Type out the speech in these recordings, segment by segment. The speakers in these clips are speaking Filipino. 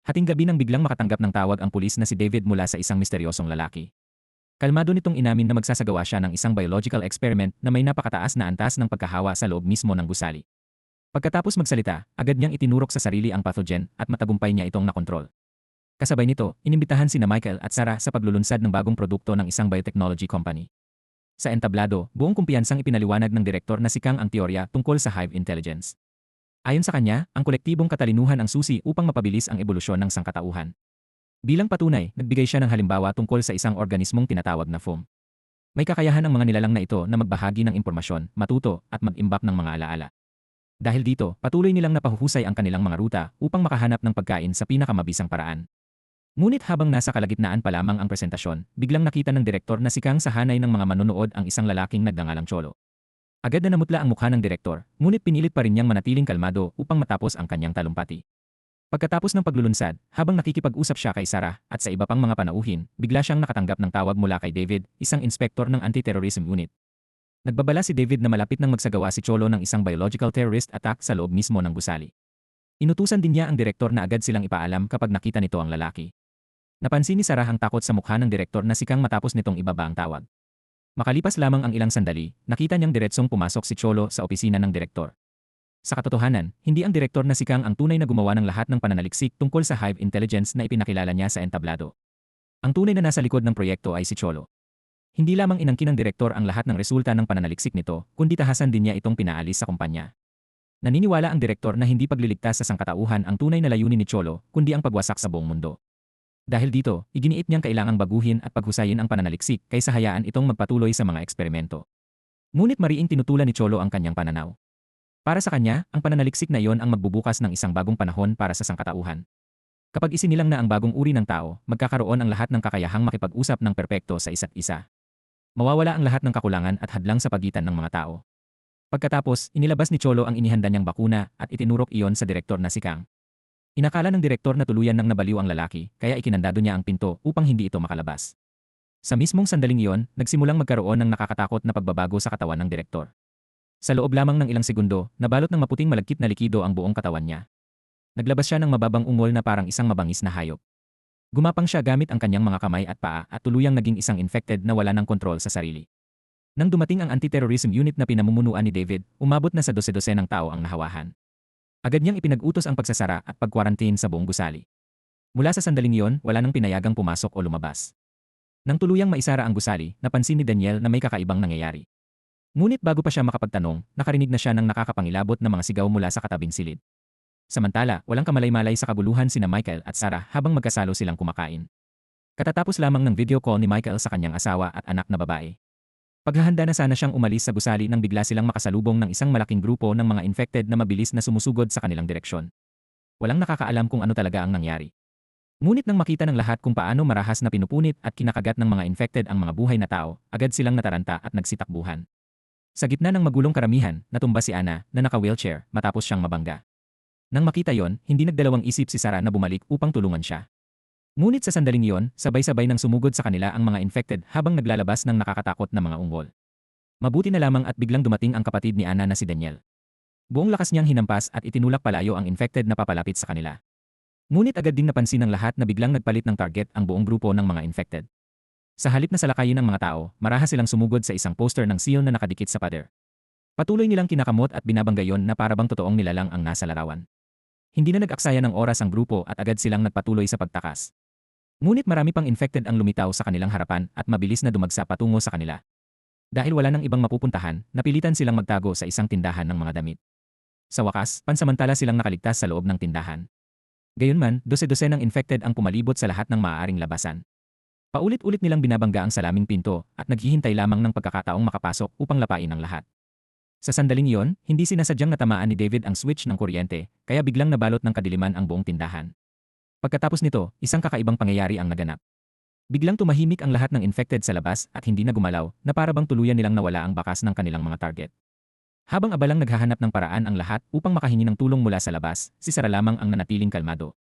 Hating gabi nang biglang makatanggap ng tawag ang pulis na si David mula sa isang misteryosong lalaki. Kalmado nitong inamin na magsasagawa siya ng isang biological experiment na may napakataas na antas ng pagkahawa sa loob mismo ng gusali. Pagkatapos magsalita, agad niyang itinurok sa sarili ang pathogen at matagumpay niya itong nakontrol. Kasabay nito, inimbitahan sina Michael at Sarah sa paglulunsad ng bagong produkto ng isang biotechnology company. Sa entablado, buong kumpiyansang ipinaliwanag ng direktor na si Kang ang teorya tungkol sa hive intelligence. Ayon sa kanya, ang kolektibong katalinuhan ang susi upang mapabilis ang ebolusyon ng sangkatauhan. Bilang patunay, nagbigay siya ng halimbawa tungkol sa isang organismong tinatawag na foam. May kakayahan ang mga nilalang na ito na magbahagi ng impormasyon, matuto, at mag-imbak ng mga alaala. Dahil dito, patuloy nilang napahuhusay ang kanilang mga ruta upang makahanap ng pagkain sa pinakamabisang paraan. Ngunit habang nasa kalagitnaan pa lamang ang presentasyon, biglang nakita ng direktor na si Kang sa hanay ng mga manonood ang isang lalaking nagngangalang Cholo. Agad na namutla ang mukha ng direktor, ngunit pinilit pa rin niyang manatiling kalmado upang matapos ang kanyang talumpati. Pagkatapos ng paglulunsad, habang nakikipag-usap siya kay Sarah at sa iba pang mga panauhin, bigla siyang nakatanggap ng tawag mula kay David, isang inspektor ng anti-terrorism unit. Nagbabala si David na malapit nang magsagawa si Cholo ng isang biological terrorist attack sa loob mismo ng gusali. Inutusan din niya ang direktor na agad silang ipaalam kapag nakita nito ang lalaki. Napansin ni Sarah ang takot sa mukha ng direktor na si Kang matapos nitong ibaba ang tawag. Makalipas lamang ang ilang sandali, nakita niyang diretsong pumasok si Cholo sa opisina ng direktor. Sa katotohanan, hindi ang direktor na si Kang ang tunay na gumawa ng lahat ng pananaliksik tungkol sa hive intelligence na ipinakilala niya sa entablado. Ang tunay na nasa likod ng proyekto ay si Cholo. Hindi lamang inangkin ng direktor ang lahat ng resulta ng pananaliksik nito, kundi tahasan din niya itong pinaalis sa kumpanya. Naniniwala ang direktor na hindi pagliligtas sa sangkatauhan ang tunay na layunin ni Cholo, kundi ang pagwasak sa buong mundo. Dahil dito, iginiit niyang kailangang baguhin at paghusayin ang pananaliksik kaysa hayaan itong magpatuloy sa mga eksperimento. Ngunit mariing tinutulan ni Cholo ang kanyang pananaw. Para sa kanya, ang pananaliksik na iyon ang magbubukas ng isang bagong panahon para sa sangkatauhan. Kapag isinilang na ang bagong uri ng tao, magkakaroon ang lahat ng kakayahang makipag-usap ng perpekto sa isa't isa. Mawawala ang lahat ng kakulangan at hadlang sa pagitan ng mga tao. Pagkatapos, inilabas ni Cholo ang inihanda niyang bakuna at itinurok iyon sa direktor na si Kang. Inakala ng direktor na tuluyan nang nabaliw ang lalaki, kaya ikinandado niya ang pinto upang hindi ito makalabas. Sa mismong sandaling iyon, nagsimulang magkaroon ng nakakatakot na pagbabago sa katawan ng direktor. Sa loob lamang ng ilang segundo, nabalot ng maputing malagkit na likido ang buong katawan niya. Naglabas siya ng mababang ungol na parang isang mabangis na hayop. Gumapang siya gamit ang kanyang mga kamay at paa at tuluyang naging isang infected na wala ng kontrol sa sarili. Nang dumating ang anti-terrorism unit na pinamumunuan ni David, umabot na sa 12 ng tao ang nahawahan. Agad niyang ipinag-utos ang pagsasara at pag-quarantine sa buong gusali. Mula sa sandaling iyon, wala nang pinayagang pumasok o lumabas. Nang tuluyang maisara ang gusali, napansin ni Daniel na may kakaibang nangyayari. Ngunit bago pa siya makapagtanong, nakarinig na siya ng nakakapangilabot na mga sigaw mula sa katabing silid. Samantala, walang kamalay-malay sa kabuluhan sina Michael at Sarah habang magkasalo silang kumakain. Katatapos lamang ng video call ni Michael sa kanyang asawa at anak na babae. Paghahanda na sana siyang umalis sa gusali nang bigla silang makasalubong ng isang malaking grupo ng mga infected na mabilis na sumusugod sa kanilang direksyon. Walang nakakaalam kung ano talaga ang nangyari. Ngunit nang makita ng lahat kung paano marahas na pinupunit at kinakagat ng mga infected ang mga buhay na tao, agad silang nataranta at nagsitakbuhan. Sa gitna ng magulong karamihan, natumba si Anna na naka-wheelchair matapos siyang mabangga. Nang makita yon, hindi nagdalawang isip si Sarah na bumalik upang tulungan siya. Ngunit sa sandaling iyon, sabay-sabay nang sumugod sa kanila ang mga infected habang naglalabas ng nakakatakot na mga ungol. Mabuti na lamang at biglang dumating ang kapatid ni Anna na si Daniel. Buong lakas niyang hinampas at itinulak palayo ang infected na papalapit sa kanila. Ngunit agad ding napansin ng lahat na biglang nagpalit ng target ang buong grupo ng mga infected. Sa halip na salakayin ng mga tao, marahas silang sumugod sa isang poster ng seal na nakadikit sa pader. Patuloy nilang kinakamot at binabanggayon na parabang totoong nilalang ang nasa larawan. Hindi na nag-aksaya ng oras ang grupo at agad silang nagpatuloy sa pagtakas. Ngunit marami pang infected ang lumitaw sa kanilang harapan at mabilis na dumagsa patungo sa kanila. Dahil wala nang ibang mapupuntahan, napilitan silang magtago sa isang tindahan ng mga damit. Sa wakas, pansamantala silang nakaligtas sa loob ng tindahan. Gayunman, dose-dose ng infected ang pumalibot sa lahat ng maaaring labasan. Paulit-ulit nilang binabangga ang salaming pinto at naghihintay lamang ng pagkakataong makapasok upang lapain ang lahat. Sa sandaling iyon, hindi sinasadyang natamaan ni David ang switch ng kuryente, kaya biglang nabalot ng kadiliman ang buong tindahan. Pagkatapos nito, isang kakaibang pangyayari ang naganap. Biglang tumahimik ang lahat ng infected sa labas at hindi na gumalaw na para bang tuluyan nilang nawala ang bakas ng kanilang mga target. Habang abalang naghahanap ng paraan ang lahat upang makahingi ng tulong mula sa labas, si Sarah lamang ang nanatiling kalmado.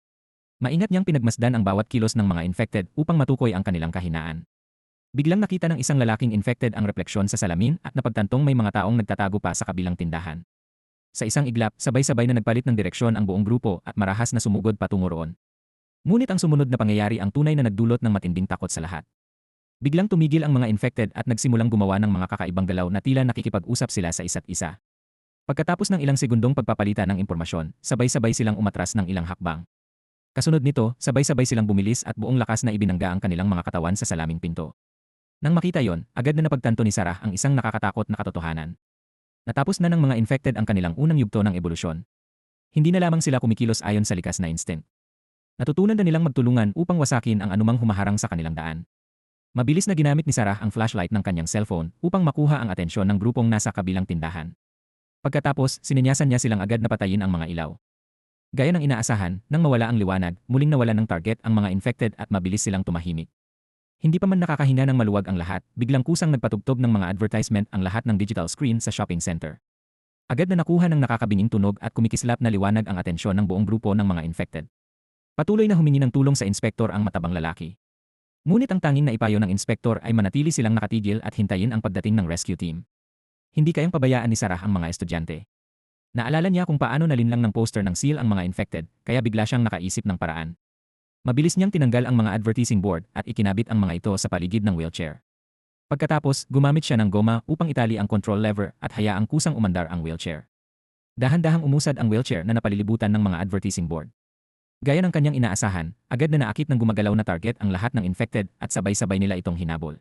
Maingat niyang pinagmasdan ang bawat kilos ng mga infected upang matukoy ang kanilang kahinaan. Biglang nakita ng isang lalaking infected ang refleksyon sa salamin at napagtantong may mga taong nagtatago pa sa kabilang tindahan. Sa isang iglap, sabay-sabay na nagpalit ng direksyon ang buong grupo at marahas na sumugod patungo roon. Ngunit ang sumunod na pangyayari ang tunay na nagdulot ng matinding takot sa lahat. Biglang tumigil ang mga infected at nagsimulang gumawa ng mga kakaibang galaw na tila nakikipag-usap sila sa isa't isa. Pagkatapos ng ilang segundong pagpapalitan ng impormasyon, sabay-sabay silang umatras ng ilang hakbang. Kasunod nito, sabay-sabay silang bumilis at buong lakas na ibinangga ang kanilang mga katawan sa salaming pinto. Nang makita yon, agad na napagtanto ni Sarah ang isang nakakatakot na katotohanan. Natapos na ng mga infected ang kanilang unang yugto ng ebolusyon. Hindi na lamang sila kumikilos ayon sa likas na instinct. Natutunan na nilang magtulungan upang wasakin ang anumang humaharang sa kanilang daan. Mabilis na ginamit ni Sarah ang flashlight ng kanyang cellphone upang makuha ang atensyon ng grupong nasa kabilang tindahan. Pagkatapos, sinenyasan niya silang agad na patayin ang mga ilaw. Gaya ng inaasahan, nang mawala ang liwanag, muling nawala ng target ang mga infected at mabilis silang tumahimik. Hindi pa man nakakahinga ng maluwag ang lahat, biglang kusang nagpatugtog ng mga advertisement ang lahat ng digital screen sa shopping center. Agad na nakuha ng nakakabinging tunog at kumikislap na liwanag ang atensyon ng buong grupo ng mga infected. Patuloy na humingi ng tulong sa inspektor ang matabang lalaki. Ngunit ang tanging naipayo ng inspektor ay manatili silang nakatigil at hintayin ang pagdating ng rescue team. Hindi kayang pabayaan ni Sarah ang mga estudyante. Naalala niya kung paano nalinlang ng poster ng seal ang mga infected, kaya bigla siyang nakaisip ng paraan. Mabilis niyang tinanggal ang mga advertising board at ikinabit ang mga ito sa paligid ng wheelchair. Pagkatapos, gumamit siya ng goma upang itali ang control lever at hayaang kusang umandar ang wheelchair. Dahan-dahang umusad ang wheelchair na napalilibutan ng mga advertising board. Gaya ng kanyang inaasahan, agad na naakit ng gumagalaw na target ang lahat ng infected at sabay-sabay nila itong hinabol.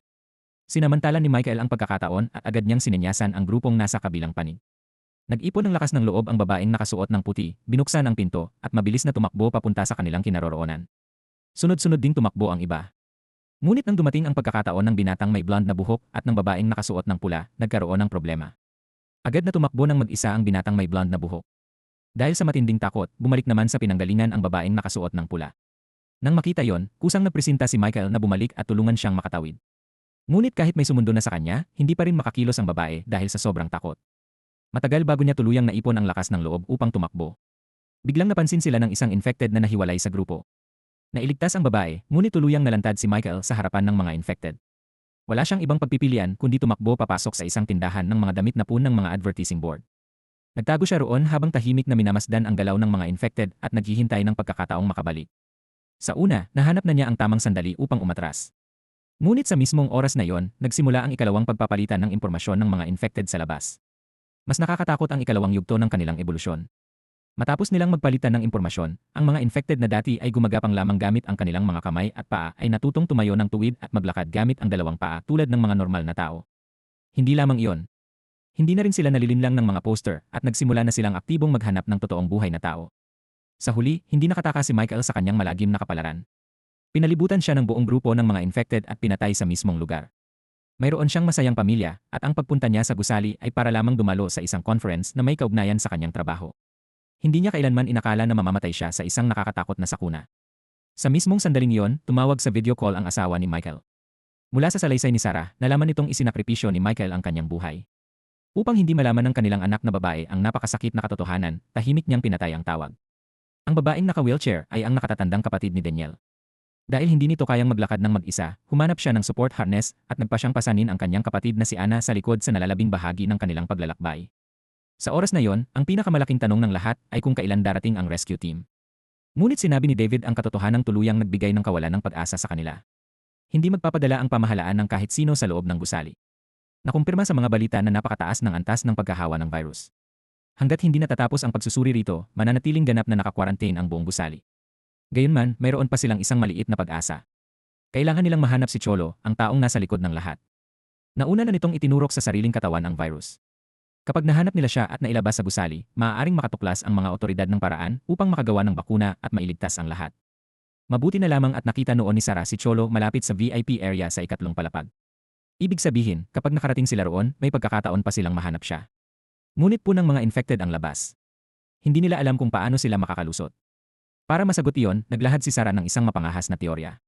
Sinamantala ni Michael ang pagkakataon at agad niyang sinenyasan ang grupong nasa kabilang panig. Nag-ipon ng lakas ng loob ang babaeng nakasuot ng puti, binuksan ang pinto, at mabilis na tumakbo papunta sa kanilang kinaroroonan. Sunod-sunod ding tumakbo ang iba. Ngunit nang dumating ang pagkakataon ng binatang may blonde na buhok at ng babaeng nakasuot ng pula, nagkaroon ng problema. Agad na tumakbo ng mag-isa ang binatang may blonde na buhok. Dahil sa matinding takot, bumalik naman sa pinanggalingan ang babaeng nakasuot ng pula. Nang makita yon, kusang nagpresenta si Michael na bumalik at tulungan siyang makatawid. Ngunit kahit may sumundo na sa kanya, hindi pa rin makakilos ang babae dahil sa sobrang takot. Matagal bago niya tuluyang naipon ang lakas ng loob upang tumakbo. Biglang napansin sila ng isang infected na nahiwalay sa grupo. Nailigtas ang babae, ngunit tuluyang nalantad si Michael sa harapan ng mga infected. Wala siyang ibang pagpipilian kundi tumakbo papasok sa isang tindahan ng mga damit na pun ng mga advertising board. Nagtago siya roon habang tahimik na minamasdan ang galaw ng mga infected at naghihintay ng pagkakataong makabalik. Sa una, nahanap na niya ang tamang sandali upang umatras. Ngunit sa mismong oras na yon, nagsimula ang ikalawang pagpapalitan ng impormasyon ng mga infected sa labas. Mas nakakatakot ang ikalawang yugto ng kanilang ebolusyon. Matapos nilang magpalitan ng impormasyon, ang mga infected na dati ay gumagapang lamang gamit ang kanilang mga kamay at paa ay natutong tumayo ng tuwid at maglakad gamit ang dalawang paa tulad ng mga normal na tao. Hindi lamang iyon. Hindi na rin sila nalilinlang ng mga poster at nagsimula na silang aktibong maghanap ng totoong buhay na tao. Sa huli, hindi nakatakas si Michael sa kanyang malagim na kapalaran. Pinalibutan siya ng buong grupo ng mga infected at pinatay sa mismong lugar. Mayroon siyang masayang pamilya at ang pagpunta niya sa gusali ay para lamang dumalo sa isang conference na may kaugnayan sa kanyang trabaho. Hindi niya kailanman inakala na mamamatay siya sa isang nakakatakot na sakuna. Sa mismong sandaling iyon, tumawag sa video call ang asawa ni Michael. Mula sa salaysay ni Sarah, nalaman nitong isinakripisyo ni Michael ang kanyang buhay. Upang hindi malaman ng kanilang anak na babae ang napakasakit na katotohanan, tahimik niyang pinatay ang tawag. Ang babaeng naka-wheelchair ay ang nakatatandang kapatid ni Daniel. Dahil hindi nito kayang maglakad ng mag-isa, humanap siya ng support harness at nagpa siyang pasanin ang kanyang kapatid na si Anna sa likod sa nalalabing bahagi ng kanilang paglalakbay. Sa oras na yon, ang pinakamalaking tanong ng lahat ay kung kailan darating ang rescue team. Ngunit sinabi ni David ang katotohanang tuluyang nagbigay ng kawalan ng pag-asa sa kanila. Hindi magpapadala ang pamahalaan ng kahit sino sa loob ng gusali. Nakumpirma sa mga balita na napakataas ng antas ng pagkahawa ng virus. Hanggat hindi natatapos ang pagsusuri rito, mananatiling ganap na naka-quarantine ang buong gusali. Gayunman, mayroon pa silang isang maliit na pag-asa. Kailangan nilang mahanap si Cholo, ang taong nasa likod ng lahat. Nauna na nitong itinurok sa sariling katawan ang virus. Kapag nahanap nila siya at nailabas sa gusali, maaaring makatuklas ang mga otoridad ng paraan upang makagawa ng bakuna at mailigtas ang lahat. Mabuti na lamang at nakita noon ni Sarah si Cholo malapit sa VIP area sa ikatlong palapag. Ibig sabihin, kapag nakarating sila roon, may pagkakataon pa silang mahanap siya. Ngunit po ng mga infected ang labas. Hindi nila alam kung paano sila makakalusot. Para masagot iyon, naglahad si Sarah ng isang mapangahas na teorya.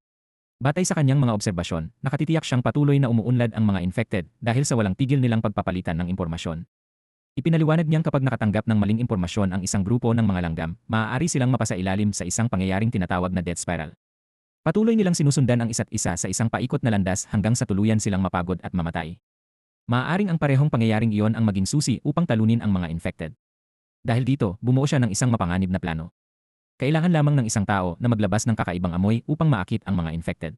Batay sa kanyang mga obserbasyon, nakatitiyak siyang patuloy na umuunlad ang mga infected dahil sa walang tigil nilang pagpapalitan ng impormasyon. Ipinaliwanag niyang kapag nakatanggap ng maling impormasyon ang isang grupo ng mga langgam, maaari silang mapasailalim sa isang pangyayaring tinatawag na death spiral. Patuloy nilang sinusundan ang isa't isa sa isang paikot na landas hanggang sa tuluyan silang mapagod at mamatay. Maaaring ang parehong pangyayaring iyon ang maging susi upang talunin ang mga infected. Dahil dito, bumuo siya ng isang mapanganib na plano. Kailangan lamang ng isang tao na maglabas ng kakaibang amoy upang maakit ang mga infected.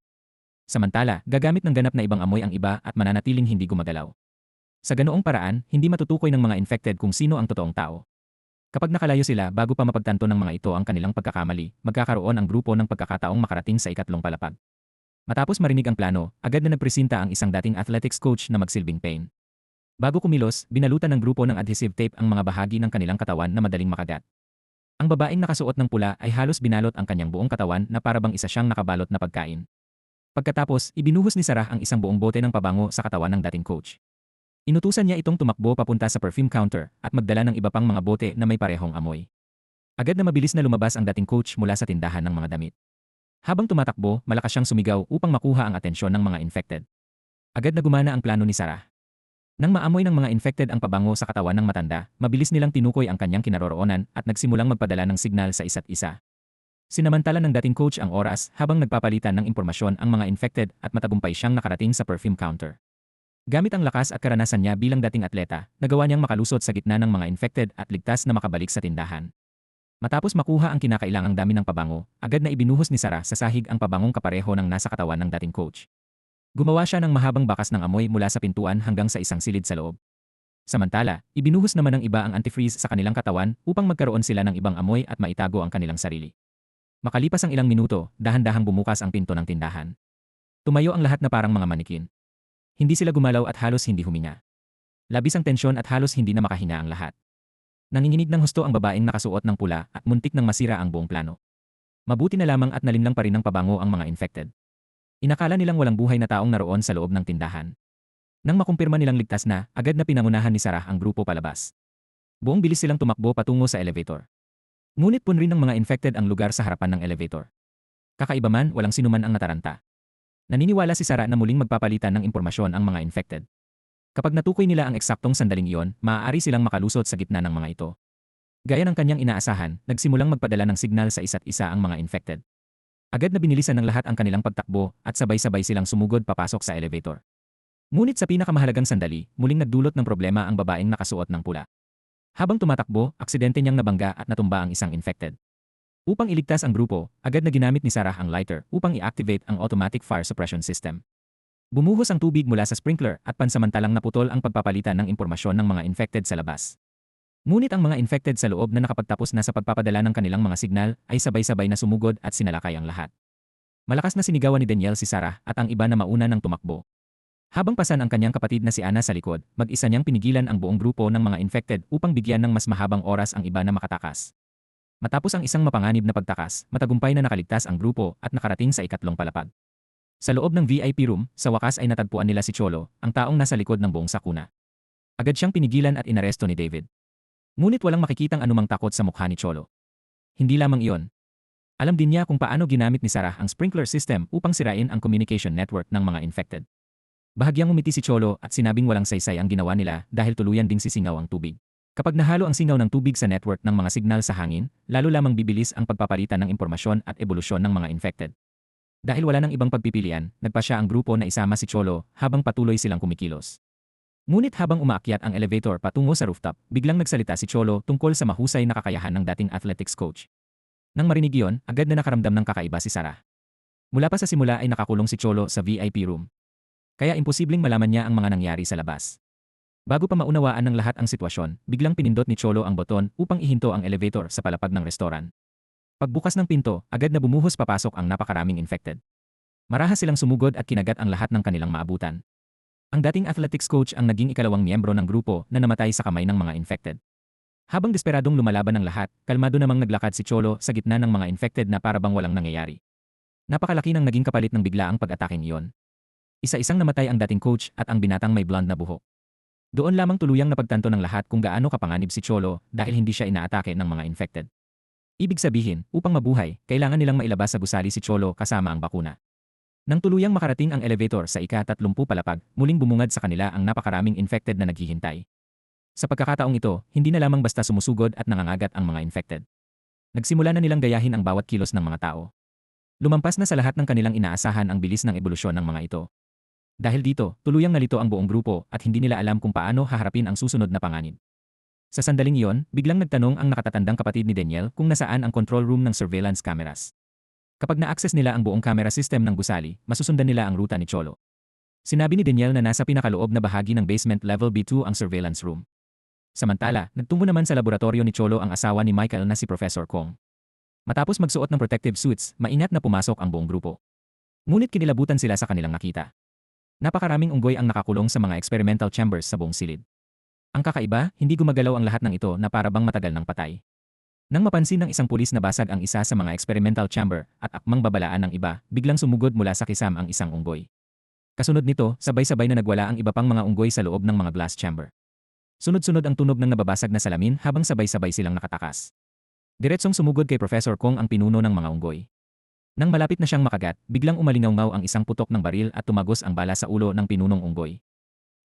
Samantala, gagamit ng ganap na ibang amoy ang iba at mananatiling hindi gumagalaw. Sa ganoong paraan, hindi matutukoy ng mga infected kung sino ang totoong tao. Kapag nakalayo sila bago pa mapagtanto ng mga ito ang kanilang pagkakamali, magkakaroon ang grupo ng pagkakataong makarating sa ikatlong palapag. Matapos marinig ang plano, agad na nagpresenta ang isang dating athletics coach na magsilbing pain. Bago kumilos, binalutan ng grupo ng adhesive tape ang mga bahagi ng kanilang katawan na madaling makagat. Ang babaeng nakasuot ng pula ay halos binalot ang kanyang buong katawan na parabang isa siyang nakabalot na pagkain. Pagkatapos, ibinuhos ni Sarah ang isang buong bote ng pabango sa katawan ng dating coach. Inutusan niya itong tumakbo papunta sa perfume counter at magdala ng iba pang mga bote na may parehong amoy. Agad na mabilis na lumabas ang dating coach mula sa tindahan ng mga damit. Habang tumatakbo, malakas siyang sumigaw upang makuha ang atensyon ng mga infected. Agad na gumana ang plano ni Sarah. Nang maamoy ng mga infected ang pabango sa katawan ng matanda, mabilis nilang tinukoy ang kanyang kinaroroonan at nagsimulang magpadala ng signal sa isa't isa. Sinamantala ng dating coach ang oras habang nagpapalitan ng impormasyon ang mga infected at matagumpay siyang nakarating sa perfume counter. Gamit ang lakas at karanasan niya bilang dating atleta, nagawa niyang makalusot sa gitna ng mga infected at ligtas na makabalik sa tindahan. Matapos makuha ang kinakailangang dami ng pabango, agad na ibinuhos ni Sarah sa sahig ang pabangong kapareho ng nasa katawan ng dating coach. Gumawa siya ng mahabang bakas ng amoy mula sa pintuan hanggang sa isang silid sa loob. Samantala, ibinuhos naman ng iba ang antifreeze sa kanilang katawan upang magkaroon sila ng ibang amoy at maitago ang kanilang sarili. Makalipas ang ilang minuto, dahan-dahang bumukas ang pinto ng tindahan. Tumayo ang lahat na parang mga manikin. Hindi sila gumalaw at halos hindi huminga. Labis ang tensyon at halos hindi na makahinga ang lahat. Nanginginig ng husto ang babaeng nakasuot ng pula at muntik nang masira ang buong plano. Mabuti na lamang at nalinlang pa rin ng pabango ang mga infected. Inakala nilang walang buhay na taong naroon sa loob ng tindahan. Nang makumpirma nilang ligtas na, agad na pinangunahan ni Sarah ang grupo palabas. Buong bilis silang tumakbo patungo sa elevator. Ngunit punrin ng mga infected ang lugar sa harapan ng elevator. Kakaiba man, walang sinuman ang nataranta. Naniniwala si Sarah na muling magpapalitan ng impormasyon ang mga infected. Kapag natukoy nila ang eksaktong sandaling iyon, maaari silang makalusot sa gitna ng mga ito. Gaya ng kanyang inaasahan, nagsimulang magpadala ng signal sa isa't isa ang mga infected. Agad na binilisan ng lahat ang kanilang pagtakbo at sabay-sabay silang sumugod papasok sa elevator. Ngunit sa pinakamahalagang sandali, muling nagdulot ng problema ang babaeng nakasuot ng pula. Habang tumatakbo, aksidente niyang nabangga at natumba ang isang infected. Upang iligtas ang grupo, agad na ginamit ni Sarah ang lighter upang i-activate ang automatic fire suppression system. Bumuhos ang tubig mula sa sprinkler at pansamantalang naputol ang pagpapalitan ng impormasyon ng mga infected sa labas. Ngunit ang mga infected sa loob na nakapagtapos na sa pagpapadala ng kanilang mga signal ay sabay-sabay na sumugod at sinalakay ang lahat. Malakas na sinigawan ni Danielle si Sarah at ang iba na mauna ng tumakbo. Habang pasan ang kanyang kapatid na si Anna sa likod, mag-isa niyang pinigilan ang buong grupo ng mga infected upang bigyan ng mas mahabang oras ang iba na makatakas. Matapos ang isang mapanganib na pagtakas, matagumpay na nakaligtas ang grupo at nakarating sa ikatlong palapag. Sa loob ng VIP room, sa wakas ay natagpuan nila si Cholo, ang taong nasa likod ng buong sakuna. Agad siyang pinigilan at inaresto ni David. Ngunit walang makikitang anumang takot sa mukha ni Cholo. Hindi lamang iyon. Alam din niya kung paano ginamit ni Sarah ang sprinkler system upang sirain ang communication network ng mga infected. Bahagyang umiti si Cholo at sinabing walang saysay ang ginawa nila dahil tuluyan ding sisingaw ang tubig. Kapag nahalo ang singaw ng tubig sa network ng mga signal sa hangin, lalo lamang bibilis ang pagpapalitan ng impormasyon at ebolusyon ng mga infected. Dahil wala nang ibang pagpipilian, nagpasya ang grupo na isama si Cholo habang patuloy silang kumikilos. Ngunit habang umaakyat ang elevator patungo sa rooftop, biglang nagsalita si Cholo tungkol sa mahusay na kakayahan ng dating athletics coach. Nang marinig iyon, agad na nakaramdam ng kakaiba si Sarah. Mula pa sa simula ay nakakulong si Cholo sa VIP room. Kaya imposibleng malaman niya ang mga nangyari sa labas. Bago pa maunawaan ng lahat ang sitwasyon, biglang pinindot ni Cholo ang boton upang ihinto ang elevator sa palapag ng restoran. Pagbukas ng pinto, agad na bumuhos papasok ang napakaraming infected. Marahas silang sumugod at kinagat ang lahat ng kanilang maabutan. Ang dating athletics coach ang naging ikalawang miyembro ng grupo na namatay sa kamay ng mga infected. Habang desperadong lumalaban ng lahat, kalmado namang naglakad si Cholo sa gitna ng mga infected na parabang walang nangyayari. Napakalaki ng naging kapalit ng biglaang pag-ataking iyon. Isa-isang namatay ang dating coach at ang binatang may blonde na buhok. Doon lamang tuluyang napagtanto ng lahat kung gaano kapanganib si Cholo dahil hindi siya inaatake ng mga infected. Ibig sabihin, upang mabuhay, kailangan nilang mailabas sa gusali si Cholo kasama ang bakuna. Nang tuluyang makarating ang elevator sa ika-30 palapag, muling bumungad sa kanila ang napakaraming infected na naghihintay. Sa pagkakataong ito, hindi na lamang basta sumusugod at nangangagat ang mga infected. Nagsimula na nilang gayahin ang bawat kilos ng mga tao. Lumampas na sa lahat ng kanilang inaasahan ang bilis ng ebolusyon ng mga ito. Dahil dito, tuluyang nalito ang buong grupo at hindi nila alam kung paano haharapin ang susunod na panganib. Sa sandaling iyon, biglang nagtanong ang nakatatandang kapatid ni Daniel kung nasaan ang control room ng surveillance cameras. Kapag na-access nila ang buong camera system ng gusali, masusundan nila ang ruta ni Cholo. Sinabi ni Daniel na nasa pinakaloob na bahagi ng basement level B2 ang surveillance room. Samantala, nagtungo naman sa laboratorio ni Cholo ang asawa ni Michael na si Professor Kong. Matapos magsuot ng protective suits, maingat na pumasok ang buong grupo. Ngunit kinilabutan sila sa kanilang nakita. Napakaraming unggoy ang nakakulong sa mga experimental chambers sa buong silid. Ang kakaiba, hindi gumagalaw ang lahat ng ito na para bang matagal ng patay. Nang mapansin ng isang pulis na basag ang isa sa mga experimental chamber at akmang babalaan ng iba, biglang sumugod mula sa kisam ang isang unggoy. Kasunod nito, sabay-sabay na nagwala ang iba pang mga unggoy sa loob ng mga glass chamber. Sunod-sunod ang tunog ng nababasag na salamin habang sabay-sabay silang nakatakas. Diretsong sumugod kay Professor Kong ang pinuno ng mga unggoy. Nang malapit na siyang makagat, biglang umalingaw-ngaw ang isang putok ng baril at tumagos ang bala sa ulo ng pinunong unggoy.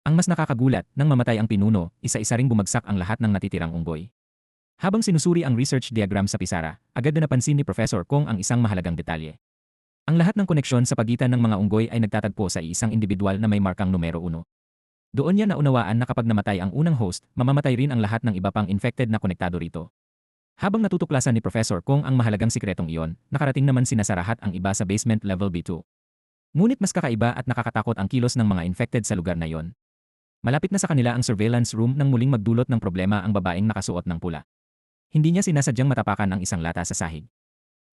Ang mas nakakagulat, nang mamatay ang pinuno, isa-isa ring bumagsak ang lahat ng natitirang unggoy. Habang sinusuri ang research diagram sa pisara, agad na napansin ni Professor Kong ang isang mahalagang detalye. Ang lahat ng koneksyon sa pagitan ng mga unggoy ay nagtatagpo sa isang individual na may markang numero 1. Doon niya naunawaan na kapag namatay ang unang host, mamamatay rin ang lahat ng iba pang infected na konektado rito. Habang natutuklasan ni Professor Kong ang mahalagang sikretong iyon, nakarating naman sina sa lahat ang iba sa basement level B2. Ngunit mas kakaiba at nakakatakot ang kilos ng mga infected sa lugar na iyon. Malapit na sa kanila ang surveillance room nang muling magdulot ng problema ang babaeng nakasuot ng pula. Hindi niya sinasadyang matapakan ang isang lata sa sahig.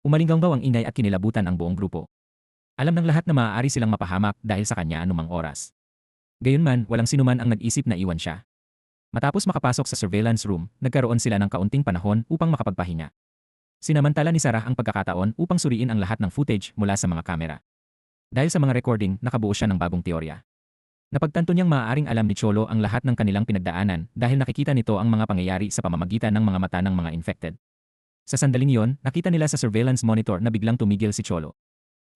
Umalinggaw ang ingay at kinilabutan ang buong grupo. Alam ng lahat na maaari silang mapahamak dahil sa kanya anumang oras. Gayunman, walang sinuman ang nag-isip na iwan siya. Matapos makapasok sa surveillance room, nagkaroon sila ng kaunting panahon upang makapagpahinga. Sinamantala ni Sarah ang pagkakataon upang suriin ang lahat ng footage mula sa mga kamera. Dahil sa mga recording, nakabuo siya ng bagong teorya. Napagtanto niyang maaaring alam ni Cholo ang lahat ng kanilang pinagdaanan dahil nakikita nito ang mga pangyayari sa pamamagitan ng mga mata ng mga infected. Sa sandaling iyon, nakita nila sa surveillance monitor na biglang tumigil si Cholo.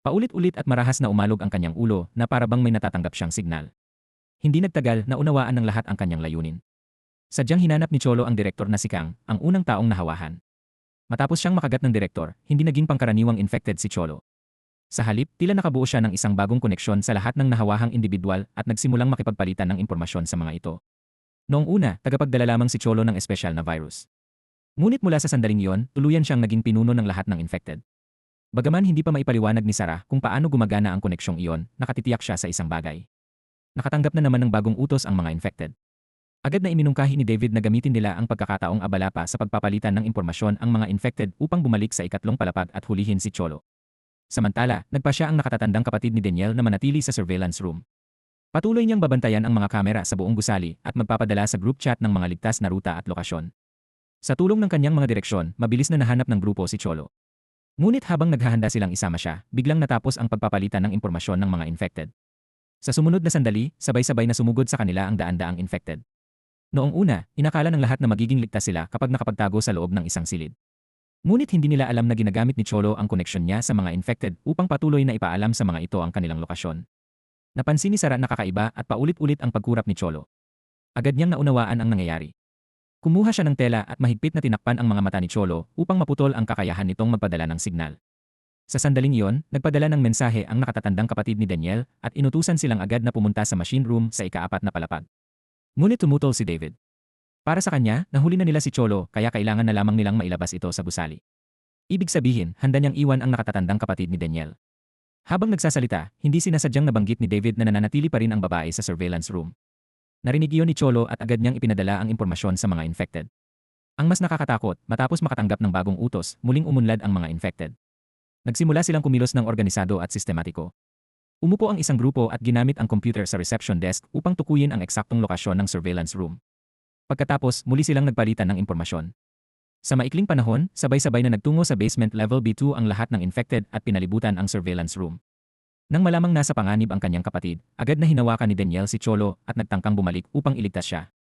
Paulit-ulit at marahas na umalog ang kanyang ulo na para bang may natatanggap siyang signal. Hindi nagtagal na unawaan ng lahat ang kanyang layunin. Sadyang hinanap ni Cholo ang direktor na si Kang, ang unang taong nahawahan. Matapos siyang makagat ng direktor, hindi naging pangkaraniwang infected si Cholo. Sa halip, tila nakabuo siya ng isang bagong koneksyon sa lahat ng nahawahang individual at nagsimulang makipagpalitan ng impormasyon sa mga ito. Noong una, tagapagdala lamang si Cholo ng espesyal na virus. Ngunit mula sa sandaling iyon, tuluyan siyang naging pinuno ng lahat ng infected. Bagaman hindi pa maipaliwanag ni Sarah kung paano gumagana ang koneksyong iyon, nakatitiyak siya sa isang bagay. Nakatanggap na naman ng bagong utos ang mga infected. Agad na iminungkahi ni David na gamitin nila ang pagkakataong abala pa sa pagpapalitan ng impormasyon ang mga infected upang bumalik sa ikatlong palapag at hulihin si Cholo. Samantala, nagpasya ang nakatatandang kapatid ni Daniel na manatili sa surveillance room. Patuloy niyang babantayan ang mga kamera sa buong gusali at magpapadala sa group chat ng mga ligtas na ruta at lokasyon. Sa tulong ng kanyang mga direksyon, mabilis na nahanap ng grupo si Cholo. Ngunit habang naghahanda silang isama siya, biglang natapos ang pagpapalitan ng impormasyon ng mga infected. Sa sumunod na sandali, sabay-sabay na sumugod sa kanila ang daan-daang infected. Noong una, inakala ng lahat na magiging ligtas sila kapag nakapagtago sa loob ng isang silid. Ngunit hindi nila alam na ginagamit ni Cholo ang koneksyon niya sa mga infected upang patuloy na ipaalam sa mga ito ang kanilang lokasyon. Napansin ni Sarah na kakaiba at paulit-ulit ang pagkurap ni Cholo. Agad niyang naunawaan ang nangyayari. Kumuha siya ng tela at mahigpit na tinakpan ang mga mata ni Cholo upang maputol ang kakayahan nitong magpadala ng signal. Sa sandaling iyon, nagpadala ng mensahe ang nakatatandang kapatid ni Daniel at inutusan silang agad na pumunta sa machine room sa ika-4 na palapag. Ngunit tumutol si David. Para sa kanya, nahuli na nila si Cholo kaya kailangan na lamang nilang mailabas ito sa gusali. Ibig sabihin, handa niyang iwan ang nakatatandang kapatid ni Daniel. Habang nagsasalita, hindi sinasadyang nabanggit ni David na nananatili pa rin ang babae sa surveillance room. Narinig iyon ni Cholo at agad niyang ipinadala ang impormasyon sa mga infected. Ang mas nakakatakot, matapos makatanggap ng bagong utos, muling umunlad ang mga infected. Nagsimula silang kumilos ng organisado at sistematiko. Umupo ang isang grupo at ginamit ang computer sa reception desk upang tukuyin ang eksaktong lokasyon ng surveillance room. Pagkatapos, muli silang nagpalitan ng impormasyon. Sa maikling panahon, sabay-sabay na nagtungo sa basement level B2 ang lahat ng infected at pinalibutan ang surveillance room. Nang malamang nasa panganib ang kanyang kapatid, agad na hinawakan ni Daniel si Cholo at nagtangkang bumalik upang iligtas siya.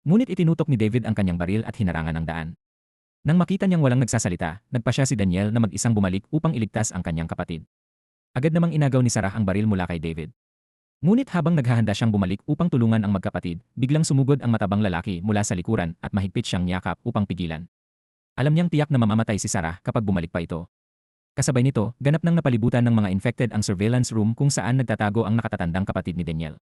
Ngunit itinutok ni David ang kanyang baril at hinarangan ang daan. Nang makita niyang walang nagsasalita, nagpasya si Daniel na mag-isang bumalik upang iligtas ang kanyang kapatid. Agad namang inagaw ni Sarah ang baril mula kay David. Ngunit habang naghahanda siyang bumalik upang tulungan ang magkapatid, biglang sumugod ang matabang lalaki mula sa likuran at mahigpit siyang niyakap upang pigilan. Alam niyang tiyak na mamamatay si Sarah kapag bumalik pa ito. Kasabay nito, ganap nang napalibutan ng mga infected ang surveillance room kung saan nagtatago ang nakatatandang kapatid ni Daniel.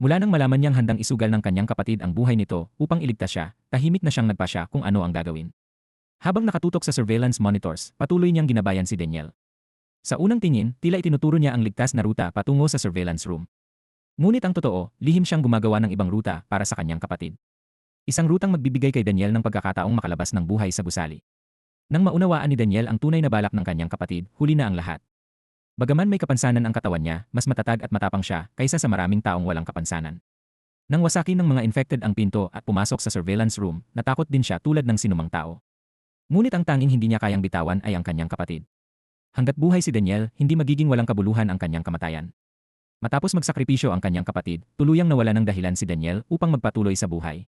Mula nang malaman niyang handang isugal ng kanyang kapatid ang buhay nito upang iligtas siya, tahimik na siyang nagpasya kung ano ang gagawin. Habang nakatutok sa surveillance monitors, patuloy niyang ginabayan si Daniel. Sa unang tingin, tila itinuturo niya ang ligtas na ruta patungo sa surveillance room. Ngunit ang totoo, lihim siyang gumagawa ng ibang ruta para sa kanyang kapatid. Isang rutang magbibigay kay Daniel ng pagkakataong makalabas ng buhay sa gusali. Nang maunawaan ni Daniel ang tunay na balak ng kanyang kapatid, huli na ang lahat. Bagaman may kapansanan ang katawan niya, mas matatag at matapang siya kaysa sa maraming taong walang kapansanan. Nang wasakin ng mga infected ang pinto at pumasok sa surveillance room, natakot din siya tulad ng sinumang tao. Ngunit ang tanging hindi niya kayang bitawan ay ang kanyang kapatid. Hangga't buhay si Daniel, hindi magiging walang kabuluhan ang kanyang kamatayan. Matapos magsakripisyo ang kanyang kapatid, tuluyang nawala ng dahilan si Daniel upang magpatuloy sa buhay.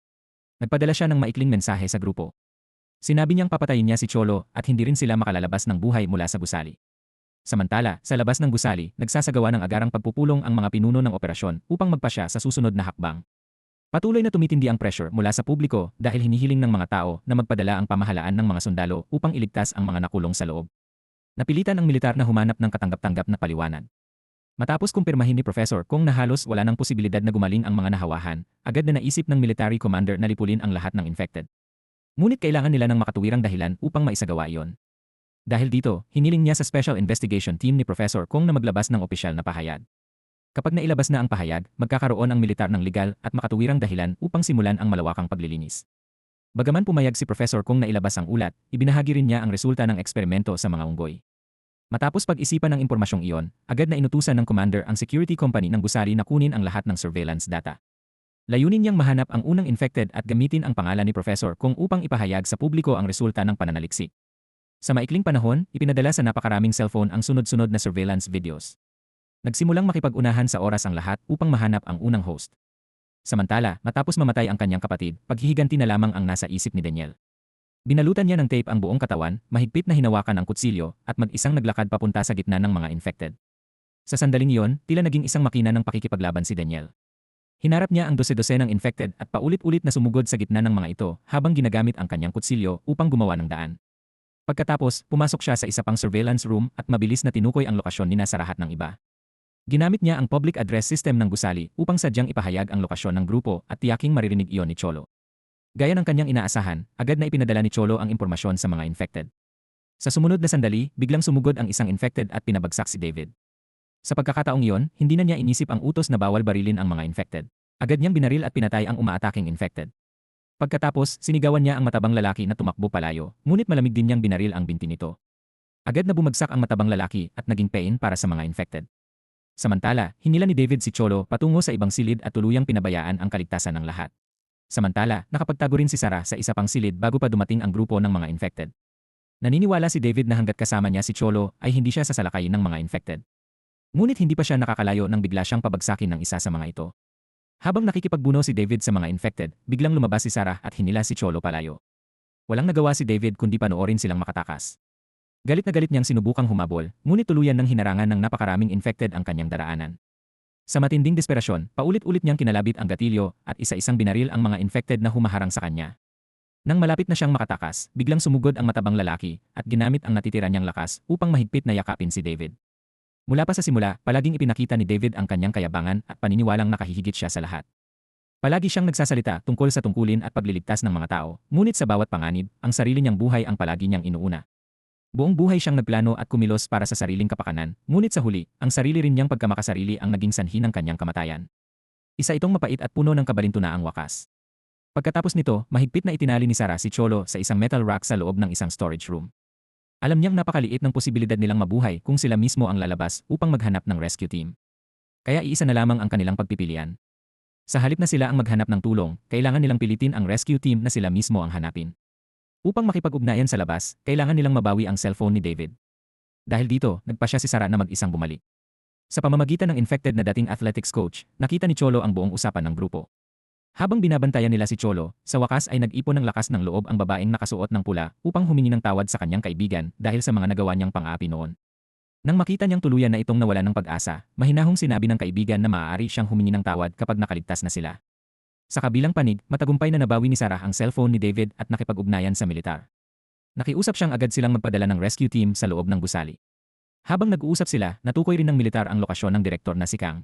Nagpadala siya ng maikling mensahe sa grupo. Sinabi niyang papatayin niya si Cholo at hindi rin sila makalalabas ng buhay mula sa gusali. Samantala, sa labas ng gusali, nagsasagawa ng agarang pagpupulong ang mga pinuno ng operasyon upang magpasya sa susunod na hakbang. Patuloy na tumitindi ang pressure mula sa publiko dahil hinihiling ng mga tao na magpadala ang pamahalaan ng mga sundalo upang iligtas ang mga nakulong sa loob. Napilitan ang militar na humanap ng katanggap-tanggap na paliwanag. Matapos kumpirmahin ni Professor kung na halos wala ng posibilidad na gumaling ang mga nahawahan, agad na naisip ng military commander na lipulin ang lahat ng infected. Ngunit kailangan nila ng makatuwirang dahilan upang maisagawa iyon. Dahil dito, hiniling niya sa Special Investigation Team ni Professor Kung na maglabas ng opisyal na pahayag. Kapag nailabas na ang pahayag, magkakaroon ang militar ng legal at makatuwirang dahilan upang simulan ang malawakang paglilinis. Bagaman pumayag si Professor Kung na ilabas ang ulat, ibinahagi rin niya ang resulta ng eksperimento sa mga unggoy. Matapos pag-isipan ng impormasyong iyon, agad na inutusan ng commander ang security company ng gusali na kunin ang lahat ng surveillance data. Layunin niyang mahanap ang unang infected at gamitin ang pangalan ni Professor Kung upang ipahayag sa publiko ang resulta ng pananaliksik. Sa maikling panahon, ipinadala sa napakaraming cellphone ang sunod-sunod na surveillance videos. Nagsimulang makipag-unahan sa oras ang lahat upang mahanap ang unang host. Samantala, matapos mamatay ang kanyang kapatid, paghihiganti na lamang ang nasa isip ni Daniel. Binalutan niya ng tape ang buong katawan, mahigpit na hinawakan ang kutsilyo, at mag-isang naglakad papunta sa gitna ng mga infected. Sa sandaling iyon, tila naging isang makina ng pakikipaglaban si Daniel. Hinarap niya ang dose-dosenang infected at paulit-ulit na sumugod sa gitna ng mga ito habang ginagamit ang kanyang kutsilyo upang gumawa ng daan. Pagkatapos, pumasok siya sa isa pang surveillance room at mabilis na tinukoy ang lokasyon nina sa lahat ng iba. Ginamit niya ang public address system ng gusali upang sadyang ipahayag ang lokasyon ng grupo at tiyaking maririnig iyon ni Cholo. Gaya ng kanyang inaasahan, agad na ipinadala ni Cholo ang impormasyon sa mga infected. Sa sumunod na sandali, biglang sumugod ang isang infected at pinabagsak si David. Sa pagkakataong iyon, hindi na niya inisip ang utos na bawal barilin ang mga infected. Agad niyang binaril at pinatay ang umaataking infected. Pagkatapos, sinigawan niya ang matabang lalaki na tumakbo palayo, ngunit malamig din niyang binaril ang binti nito. Agad na bumagsak ang matabang lalaki at naging pain para sa mga infected. Samantala, hinila ni David si Cholo patungo sa ibang silid at tuluyang pinabayaan ang kaligtasan ng lahat. Samantala, nakapagtago rin si Sarah sa isa pang silid bago pa dumating ang grupo ng mga infected. Naniniwala si David na hanggat kasama niya si Cholo ay hindi siya sasalakayin ng mga infected. Ngunit hindi pa siya nakakalayo nang bigla siyang pabagsakin ng isa sa mga ito. Habang nakikipagbuno si David sa mga infected, biglang lumabas si Sarah at hinila si Cholo palayo. Walang nagawa si David kundi panoorin silang makatakas. Galit na galit niyang sinubukang humabol, ngunit tuluyan ng hinarangan ng napakaraming infected ang kanyang daraanan. Sa matinding desperasyon, paulit-ulit niyang kinalabit ang gatilyo at isa-isang binaril ang mga infected na humaharang sa kanya. Nang malapit na siyang makatakas, biglang sumugod ang matabang lalaki at ginamit ang natitira niyang lakas upang mahigpit na yakapin si David. Mula pa sa simula, palaging ipinakita ni David ang kanyang kayabangan at paniniwalang nakahihigit siya sa lahat. Palagi siyang nagsasalita tungkol sa tungkulin at pagliligtas ng mga tao, ngunit sa bawat panganib, ang sarili niyang buhay ang palagi niyang inuuna. Buong buhay siyang nagplano at kumilos para sa sariling kapakanan, ngunit sa huli, ang sarili rin niyang pagkamakasarili ang naging sanhi ng kanyang kamatayan. Isa itong mapait at puno ng kabalintunaang wakas. Pagkatapos nito, mahigpit na itinali ni Sarah si Cholo sa isang metal rack sa loob ng isang storage room. Alam niyang napakaliit ng posibilidad nilang mabuhay kung sila mismo ang lalabas upang maghanap ng rescue team. Kaya iisa na lamang ang kanilang pagpipilian. Sa halip na sila ang maghanap ng tulong, kailangan nilang pilitin ang rescue team na sila mismo ang hanapin. Upang makipag-ugnayan sa labas, kailangan nilang mabawi ang cellphone ni David. Dahil dito, nagpasya si Sarah na mag-isang bumalik. Sa pamamagitan ng infected na dating athletics coach, nakita ni Cholo ang buong usapan ng grupo. Habang binabantayan nila si Cholo, sa wakas ay nag-ipon ng lakas ng loob ang babaeng nakasuot ng pula upang humingi ng tawad sa kanyang kaibigan dahil sa mga nagawa niyang pang-aapi noon. Nang makita niyang tuluyan na itong nawala ng pag-asa, mahinahong sinabi ng kaibigan na maaari siyang humingi ng tawad kapag nakaligtas na sila. Sa kabilang panig, matagumpay na nabawi ni Sarah ang cellphone ni David at nakipag-ugnayan sa militar. Nakiusap siyang agad silang magpadala ng rescue team sa loob ng gusali. Habang nag-uusap sila, natukoy rin ng militar ang lokasyon ng direktor na si Kang.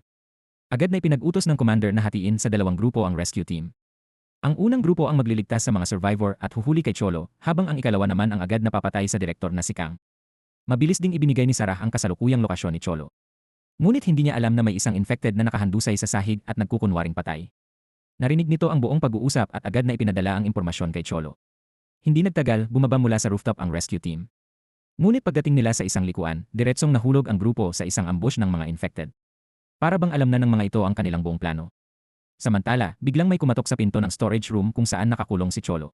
Agad na ipinag-utos ng commander na hatiin sa dalawang grupo ang rescue team. Ang unang grupo ang magliligtas sa mga survivor at huhuli kay Cholo, habang ang ikalawa naman ang agad na papatay sa direktor na si Kang. Mabilis ding ibinigay ni Sarah ang kasalukuyang lokasyon ni Cholo. Ngunit hindi niya alam na may isang infected na nakahandusay sa sahig at nagkukunwaring patay. Narinig nito ang buong pag-uusap at agad na ipinadala ang impormasyon kay Cholo. Hindi nagtagal, bumaba mula sa rooftop ang rescue team. Ngunit pagdating nila sa isang likuan, diretsong nahulog ang grupo sa isang ambush ng mga infected. Para bang alam na ng mga ito ang kanilang buong plano. Samantala, biglang may kumatok sa pinto ng storage room kung saan nakakulong si Cholo.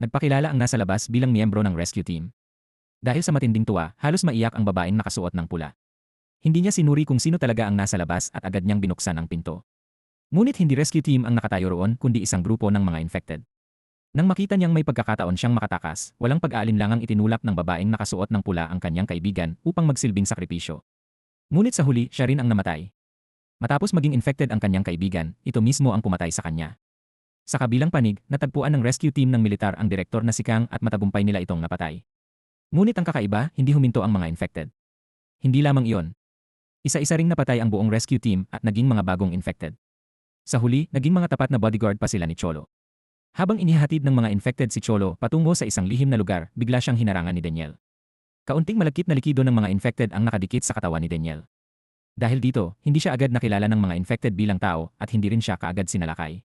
Nagpakilala ang nasa labas bilang miyembro ng rescue team. Dahil sa matinding tuwa, halos maiyak ang babaeng nakasuot ng pula. Hindi niya sinuri kung sino talaga ang nasa labas at agad niyang binuksan ang pinto. Ngunit hindi rescue team ang nakatayo roon kundi isang grupo ng mga infected. Nang makita niyang may pagkakataon siyang makatakas, walang pag-aalinlangang itinulak ng babaeng nakasuot ng pula ang kanyang kaibigan upang magsilbing sakripisyo. Ngunit sa huli, siya rin ang namatay. Matapos maging infected ang kanyang kaibigan, ito mismo ang pumatay sa kanya. Sa kabilang panig, natagpuan ng rescue team ng militar ang direktor na si Kang at matagumpay nila itong napatay. Ngunit ang kakaiba, hindi huminto ang mga infected. Hindi lamang iyon. Isa-isa ring napatay ang buong rescue team at naging mga bagong infected. Sa huli, naging mga tapat na bodyguard pa sila ni Cholo. Habang inihatid ng mga infected si Cholo patungo sa isang lihim na lugar, bigla siyang hinarangan ni Daniel. Kaunting malagkit na likido ng mga infected ang nakadikit sa katawan ni Daniel. Dahil dito, hindi siya agad nakilala ng mga infected bilang tao at hindi rin siya kaagad sinalakay.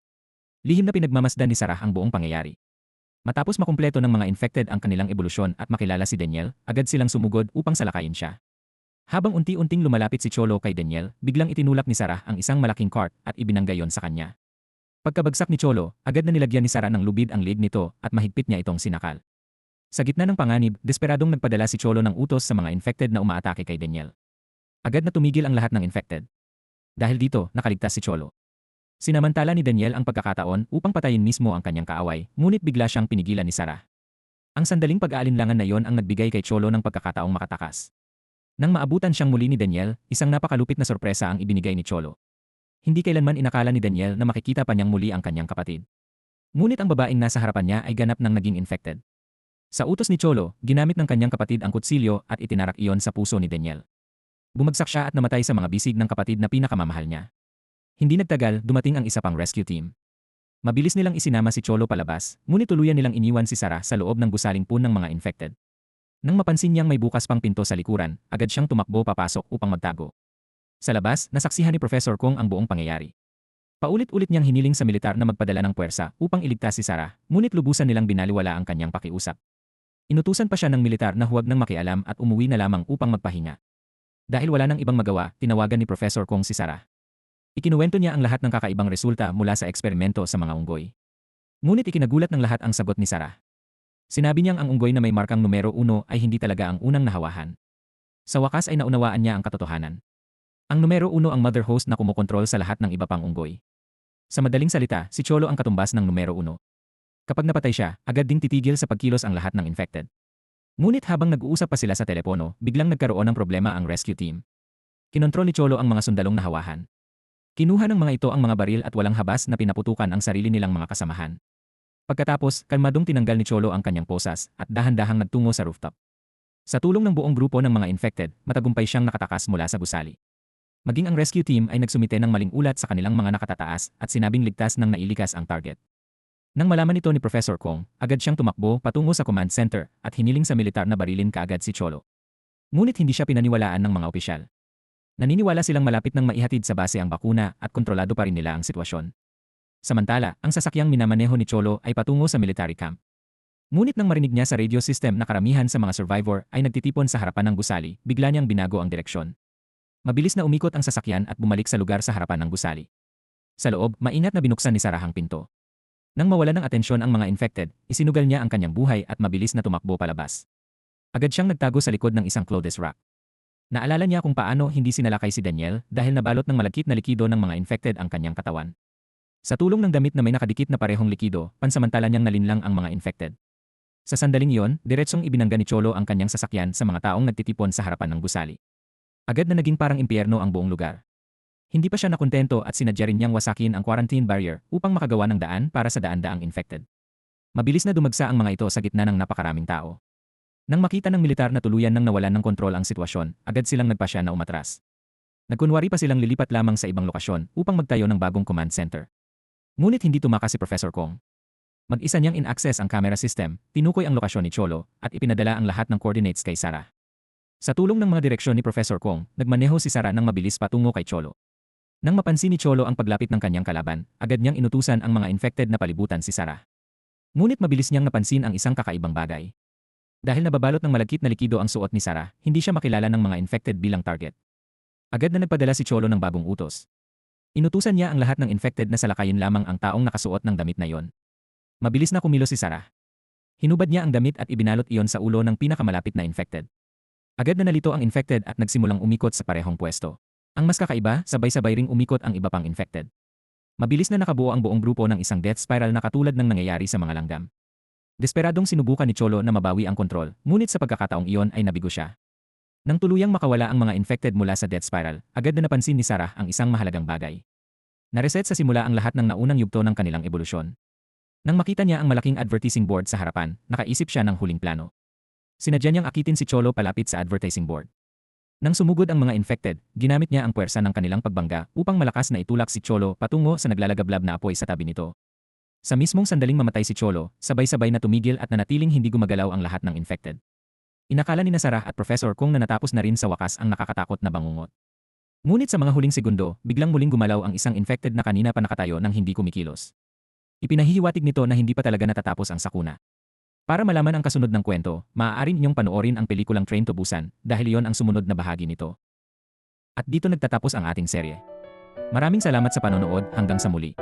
Lihim na pinagmamasdan ni Sarah ang buong pangyayari. Matapos makumpleto ng mga infected ang kanilang ebolusyon at makilala si Daniel, agad silang sumugod upang salakayin siya. Habang unti-unting lumalapit si Cholo kay Daniel, biglang itinulak ni Sarah ang isang malaking cart at ibinangga yon sa kanya. Pagkabagsak ni Cholo, agad na nilagyan ni Sarah ng lubid ang leg nito at mahigpit niya itong sinakal. Sa gitna ng panganib, desperadong nagpadala si Cholo ng utos sa mga infected na umaatake kay Daniel. Agad na tumigil ang lahat ng infected. Dahil dito, nakaligtas si Cholo. Sinamantala ni Daniel ang pagkakataon upang patayin mismo ang kanyang kaaway, ngunit bigla siyang pinigilan ni Sarah. Ang sandaling pag-aalinlangan na yon ang nagbigay kay Cholo ng pagkakataong makatakas. Nang maabutan siyang muli ni Daniel, isang napakalupit na sorpresa ang ibinigay ni Cholo. Hindi kailanman inakala ni Daniel na makikita pa niyang muli ang kanyang kapatid. Ngunit ang babaeng nasa harapan niya ay ganap nang naging infected. Sa utos ni Cholo, ginamit ng kanyang kapatid ang kutsilyo at itinarak iyon sa puso ni Daniel. Bumagsak siya at namatay sa mga bisig ng kapatid na pinakamamahal niya. Hindi nagtagal, dumating ang isa pang rescue team. Mabilis nilang isinama si Cholo palabas, ngunit tuluyan nilang iniwan si Sarah sa loob ng gusaling pool ng mga infected. Nang mapansin niyang may bukas pang pinto sa likuran, agad siyang tumakbo papasok upang magtago. Sa labas, nasaksihan ni Professor Kong ang buong pangyayari. Paulit-ulit niyang hiniling sa militar na magpadala ng puwersa upang iligtas si Sarah, ngunit lubusan nilang binaliwala ang kanyang pakiusap. Inutusan pa siya ng militar na huwag nang makialam at umuwi na lamang upang magpahinga. Dahil wala nang ibang magawa, tinawagan ni Professor Kong si Sarah. Ikinuwento niya ang lahat ng kakaibang resulta mula sa eksperimento sa mga unggoy. Ngunit ikinagulat ng lahat ang sagot ni Sarah. Sinabi niyang ang unggoy na may markang numero 1 ay hindi talaga ang unang nahawahan. Sa wakas ay naunawaan niya ang katotohanan. Ang numero 1 ang mother host na kumokontrol sa lahat ng iba pang unggoy. Sa madaling salita, si Cholo ang katumbas ng numero 1. Kapag napatay siya, agad ding titigil sa pagkilos ang lahat ng infected. Ngunit habang nag-uusap pa sila sa telepono, biglang nagkaroon ng problema ang rescue team. Kinontrol ni Cholo ang mga sundalong nahawahan. Kinuha ng mga ito ang mga baril at walang habas na pinaputukan ang sarili nilang mga kasamahan. Pagkatapos, kalmadong tinanggal ni Cholo ang kanyang posas at dahan-dahang nagtungo sa rooftop. Sa tulong ng buong grupo ng mga infected, matagumpay siyang nakatakas mula sa gusali. Maging ang rescue team ay nagsumite ng maling ulat sa kanilang mga nakatataas at sinabing ligtas nang nailikas ang target. Nang malaman ito ni Professor Kong, agad siyang tumakbo patungo sa command center at hiniling sa militar na barilin kaagad si Cholo. Ngunit hindi siya pinaniwalaan ng mga opisyal. Naniniwala silang malapit nang maihatid sa base ang bakuna at kontrolado pa rin nila ang sitwasyon. Samantala, ang sasakyang minamaneho ni Cholo ay patungo sa military camp. Ngunit nang marinig niya sa radio system na karamihan sa mga survivor ay nagtitipon sa harapan ng gusali, bigla niyang binago ang direksyon. Mabilis na umikot ang sasakyan at bumalik sa lugar sa harapan ng gusali. Sa loob, maingat na binuksan ni Sarah ang pinto. Nang mawala ng atensyon ang mga infected, isinugal niya ang kanyang buhay at mabilis na tumakbo palabas. Agad siyang nagtago sa likod ng isang clothes rack. Naalala niya kung paano hindi sinalakay si Daniel dahil nabalot ng malagkit na likido ng mga infected ang kanyang katawan. Sa tulong ng damit na may nakadikit na parehong likido, pansamantala niyang nalinlang ang mga infected. Sa sandaling iyon, diretsong ibinangga ni Cholo ang kanyang sasakyan sa mga taong nagtitipon sa harapan ng gusali. Agad na naging parang impyerno ang buong lugar. Hindi pa siya nakontento at sinadya rin niyang wasakin ang quarantine barrier upang makagawa ng daan para sa daan-daang infected. Mabilis na dumagsa ang mga ito sa gitna ng napakaraming tao. Nang makita ng militar na tuluyan nang nawalan ng kontrol ang sitwasyon, agad silang nagpasya na umatras. Nagkunwari pa silang lilipat lamang sa ibang lokasyon upang magtayo ng bagong command center. Ngunit hindi tumakas si Professor Kong. Mag-isa niyang in-access ang camera system, tinukoy ang lokasyon ni Cholo, at ipinadala ang lahat ng coordinates kay Sarah. Sa tulong ng mga direksyon ni Professor Kong, nagmaneho si Sarah ng mabilis patungo kay Cholo. Nang mapansin ni Cholo ang paglapit ng kanyang kalaban, agad niyang inutusan ang mga infected na palibutan si Sarah. Ngunit mabilis niyang napansin ang isang kakaibang bagay. Dahil nababalot ng malagkit na likido ang suot ni Sarah, hindi siya makilala ng mga infected bilang target. Agad na nagpadala si Cholo ng bagong utos. Inutusan niya ang lahat ng infected na salakayin lamang ang taong nakasuot ng damit na yon. Mabilis na kumilos si Sarah. Hinubad niya ang damit at ibinalot iyon sa ulo ng pinakamalapit na infected. Agad na nalito ang infected at nagsimulang umikot sa parehong pwesto. Ang mas kakaiba, sabay-sabay ring umikot ang iba pang infected. Mabilis na nakabuo ang buong grupo ng isang death spiral na katulad ng nangyayari sa mga langgam. Desperadong sinubukan ni Cholo na mabawi ang kontrol, ngunit sa pagkakataong iyon ay nabigo siya. Nang tuluyang makawala ang mga infected mula sa death spiral, agad na napansin ni Sarah ang isang mahalagang bagay. Nareset sa simula ang lahat ng naunang yugto ng kanilang ebolusyon. Nang makita niya ang malaking advertising board sa harapan, nakaisip siya ng huling plano. Sinadya niyang akitin si Cholo palapit sa advertising board. Nang sumugod ang mga infected, ginamit niya ang puwersa ng kanilang pagbangga upang malakas na itulak si Cholo patungo sa naglalagablab na apoy sa tabi nito. Sa mismong sandaling mamatay si Cholo, sabay-sabay na tumigil at nanatiling hindi gumagalaw ang lahat ng infected. Inakala ni Sarah at Professor Kong na natapos na rin sa wakas ang nakakatakot na bangungot. Ngunit sa mga huling segundo, biglang muling gumalaw ang isang infected na kanina pa nakatayo nang hindi kumikilos. Ipinahihiwatig nito na hindi pa talaga natatapos ang sakuna. Para malaman ang kasunod ng kwento, maaari ninyong panoorin ang pelikulang Train to Busan dahil iyon ang sumunod na bahagi nito. At dito nagtatapos ang ating serye. Maraming salamat sa panonood, hanggang sa muli.